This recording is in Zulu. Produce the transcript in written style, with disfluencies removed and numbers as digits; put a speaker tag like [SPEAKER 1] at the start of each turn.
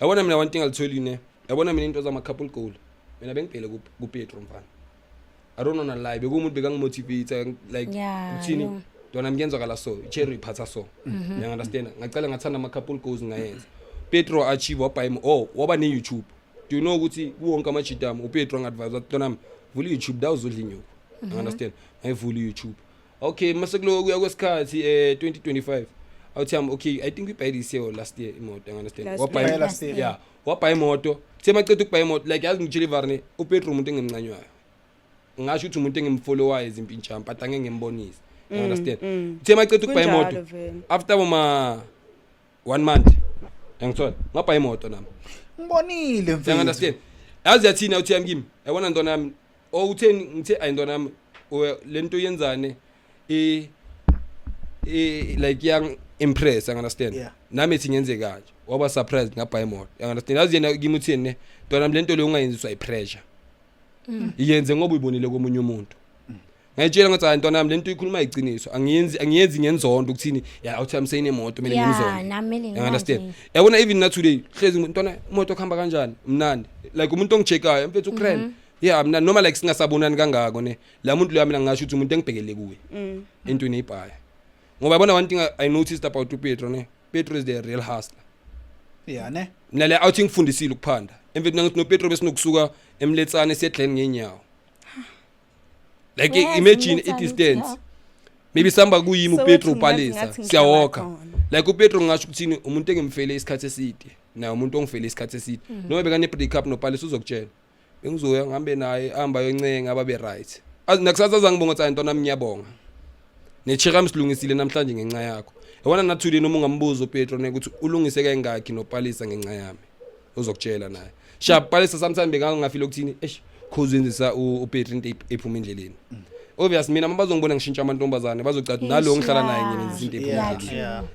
[SPEAKER 1] yabona mina one thing I'll tell you ne yabona mina into zama couple goal mina bengibhele ku Petro mfana I don't wanna lie bekumuntu bekangimotivate like uthini dona ngiyenzakala so cherry phatha so you understand ngacela ngathanda ama couple goals ngayenza Petro achieve waba ne YouTube do you know ukuthi wonke ama chidam uPetro ngadvise dona vula YouTube dawuzodla inyuku you understand ngayivula YouTube okay masekulo kuya kwesikhathi 2025 awuthi okay I think we buy this year or last year imoto you understand wabha imoto semacethe ukubha imoto like yazi ngitshela ivarne uPetro umuntu engemncanywayo ngasho ukuthi umuntu engimfollowayo izimpintshamba but angeke ngimbonise you understand semacethe ukubha imoto after 1 month ngithola ngabha imoto nami
[SPEAKER 2] ngibonile mfethu
[SPEAKER 1] you understand yazi yathina uthi yami yabona ntwana nami utheni ngithe ayintwana nami lento yenzane like young impress you understand nami ethi ngenze kanje waba surprised ngabha imoto you understand yazi yena ngimutheni ne ntwana nami lento le ungayenziswa ipressure iyenze ngoba uyibonile komunye umuntu ngayitshela ngathi hayi ntwana nami lento ikhuluma iqiniso angiyenzi ngenzondo ukuthini ya awuthi amsayine imoto mina ngenzondo you understand yabona even na today hlezi ntwana imoto khamba kanjani mnandi like umuntu ongicheckayo mfethu ukrem mina noma like singasabonani kangako ne la muntu lo mina ngasho ukuthi umuntu engibhekele kuwe into enibhaya ngoba yabona one thing I noticed about Petro ne Petro is the real hustler
[SPEAKER 2] ne
[SPEAKER 1] nale outing ngifundisile ukuphanda emfethu nangithi no Petro besinokusuka emletsane siyedleni ngenyawo like imagine it distance maybe samba kuyimi uPetro Palesa siyawalka like uPetro ngasho ukuthini umuntu engimfele isikhathi eside na umuntu ongifele isikhathi eside noma bekane break up no Palesa uzokutshela bengizoya ngihambe naye ahamba yoncenga ababe right nakusasaza ngibonga ukuthi ntwana ngiyabonga necheka msilungisile namhlanje ngenxa yakho yabona na today noma ungambuza uPetro ukuthi ulungise kangaki no Palesa ngenxa yami uzokutshela naye sharp Palesa sometimes bekangafile ukuthini khuzenzisa uPetro into ephuma endleleni obviously mina mabazongibona ngishintsha amantombazane bazocathi nalo ngihlala naye ngenza izinto ephuma endleleni